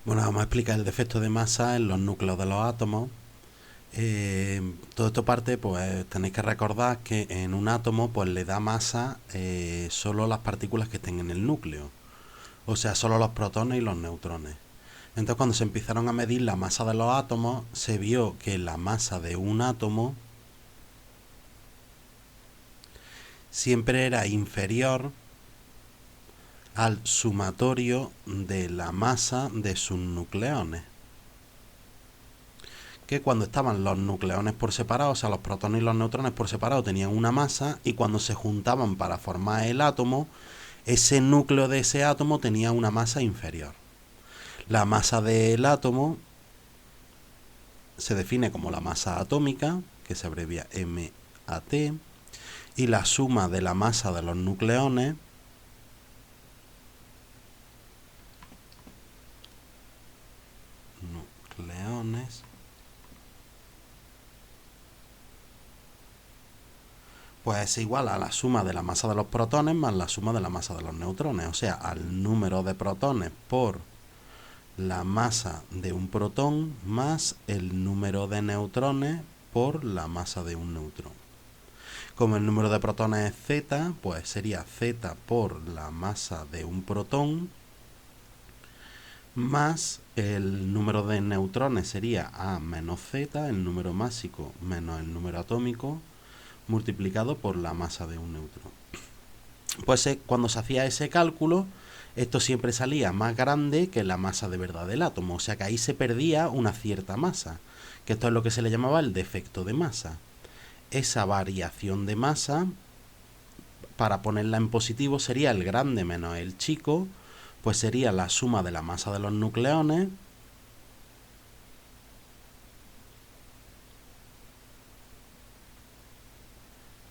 Bueno, vamos a explicar el defecto de masa en los núcleos de los átomos. Todo esto parte, pues tenéis que recordar que en un átomo pues le da masa solo las partículas que estén en el núcleo, o sea, solo los protones y los neutrones. Entonces, cuando se empezaron a medir la masa de los átomos, se vio que la masa de un átomo siempre era inferior al sumatorio de la masa de sus nucleones. Que cuando estaban los nucleones por separado, o sea, los protones y los neutrones por separado tenían una masa, y cuando se juntaban para formar el átomo, ese núcleo de ese átomo tenía una masa inferior. La masa del átomo se define como la masa atómica, que se abrevia MAT, y la suma de la masa de los nucleones pues es igual a la suma de la masa de los protones más la suma de la masa de los neutrones, o sea, al número de protones por la masa de un protón más el número de neutrones por la masa de un neutrón. Como el número de protones es z, pues sería z por la masa de un protón más el número de neutrones sería a menos z, el número másico menos el número atómico, multiplicado por la masa de un neutrón. Pues cuando se hacía ese cálculo, esto siempre salía más grande que la masa de verdad del átomo, o sea que ahí se perdía una cierta masa, que esto es lo que se le llamaba el defecto de masa. Esa variación de masa, para ponerla en positivo, sería el grande menos el chico, pues sería la suma de la masa de los nucleones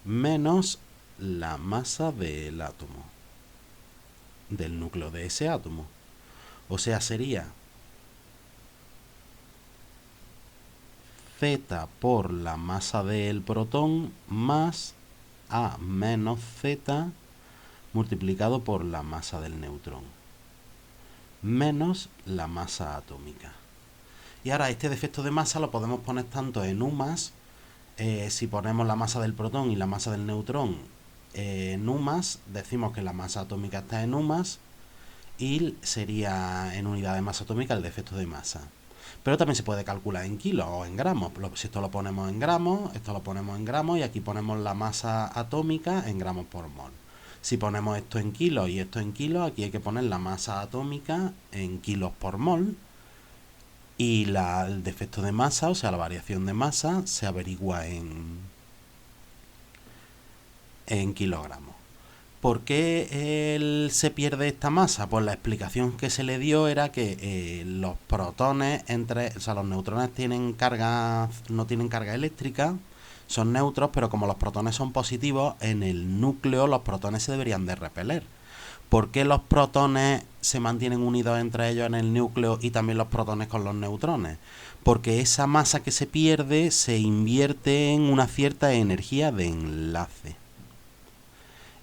menos la masa del átomo, del núcleo de ese átomo. O sea, sería z por la masa del protón más a menos z multiplicado por la masa del neutrón menos la masa atómica. Y ahora este defecto de masa lo podemos poner tanto en U más, si ponemos la masa del protón y la masa del neutrón en U más, decimos que la masa atómica está en U más, y sería en unidad de masa atómica el defecto de masa. Pero también se puede calcular en kilos o en gramos. Si esto lo ponemos en gramos, esto lo ponemos en gramos, y aquí ponemos la masa atómica en gramos por mol. Si ponemos esto en kilos y esto en kilos, aquí hay que poner la masa atómica en kilos por mol, y el defecto de masa, o sea, la variación de masa, se averigua en kilogramos. ¿Por qué se pierde esta masa? Pues la explicación que se le dio era que los protones o sea, los neutrones no tienen carga eléctrica, son neutros, pero como los protones son positivos, en el núcleo los protones se deberían de repeler. ¿Por qué los protones se mantienen unidos entre ellos en el núcleo y también los protones con los neutrones? Porque esa masa que se pierde se invierte en una cierta energía de enlace.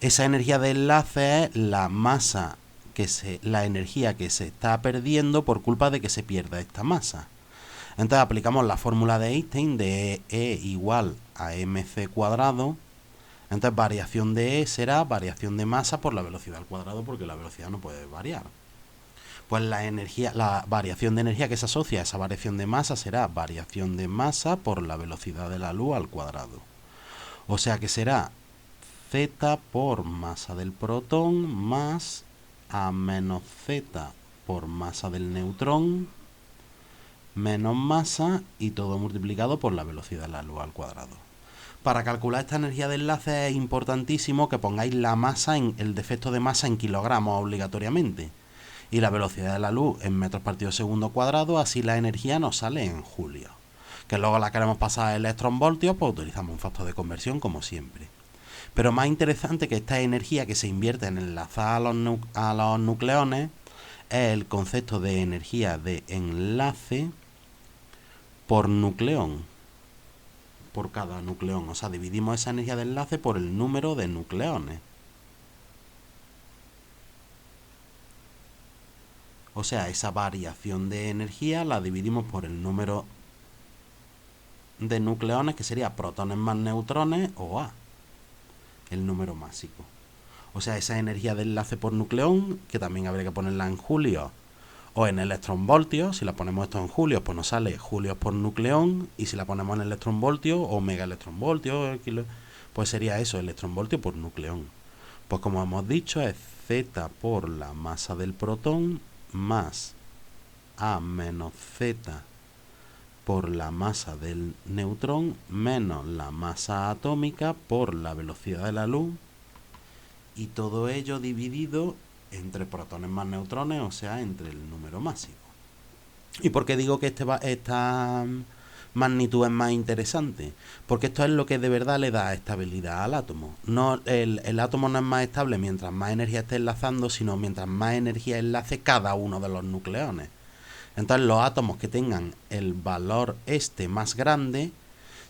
Esa energía de enlace es la masa la energía que se está perdiendo por culpa de que se pierda esta masa. Entonces aplicamos la fórmula de Einstein de E igual a mc cuadrado. Entonces variación de E será variación de masa por la velocidad al cuadrado, porque la velocidad no puede variar. Pues la variación de energía que se asocia a esa variación de masa será variación de masa por la velocidad de la luz al cuadrado. O sea que será z por masa del protón más a menos z por masa del neutrón menos masa, y todo multiplicado por la velocidad de la luz al cuadrado. Para calcular esta energía de enlace es importantísimo que pongáis la masa el defecto de masa en kilogramos obligatoriamente, y la velocidad de la luz en metros partidos segundo cuadrado, así la energía nos sale en julios. Que luego la queremos pasar a electronvoltios, pues utilizamos un factor de conversión como siempre. Pero más interesante que esta energía que se invierte en enlazar a los nucleones es el concepto de energía de enlace por nucleón, por cada nucleón. O sea, dividimos esa energía de enlace por el número de nucleones. O sea, esa variación de energía la dividimos por el número de nucleones, que sería protones más neutrones, o A, el número másico. O sea, esa energía de enlace por nucleón, que también habría que ponerla en julios o en electronvoltios. Si la ponemos esto en julios, pues nos sale julios por nucleón. Y si la ponemos en electronvoltios o megaelectronvoltios, pues sería eso, electronvoltio por nucleón. Pues como hemos dicho, es Z por la masa del protón más A menos Z por la masa del neutrón menos la masa atómica por la velocidad de la luz, y todo ello dividido entre protones más neutrones, o sea, entre el número másico. ¿Y por qué digo que esta magnitud es más interesante? Porque esto es lo que de verdad le da estabilidad al átomo. No, el átomo no es más estable mientras más energía esté enlazando, sino mientras más energía enlace cada uno de los nucleones. Entonces los átomos que tengan el valor este más grande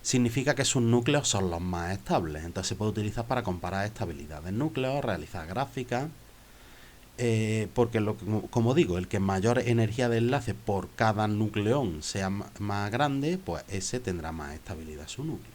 significa que sus núcleos son los más estables. Entonces se puede utilizar para comparar estabilidad del núcleo, realizar gráficas, porque como digo, el que mayor energía de enlace por cada nucleón sea más grande, pues ese tendrá más estabilidad su núcleo.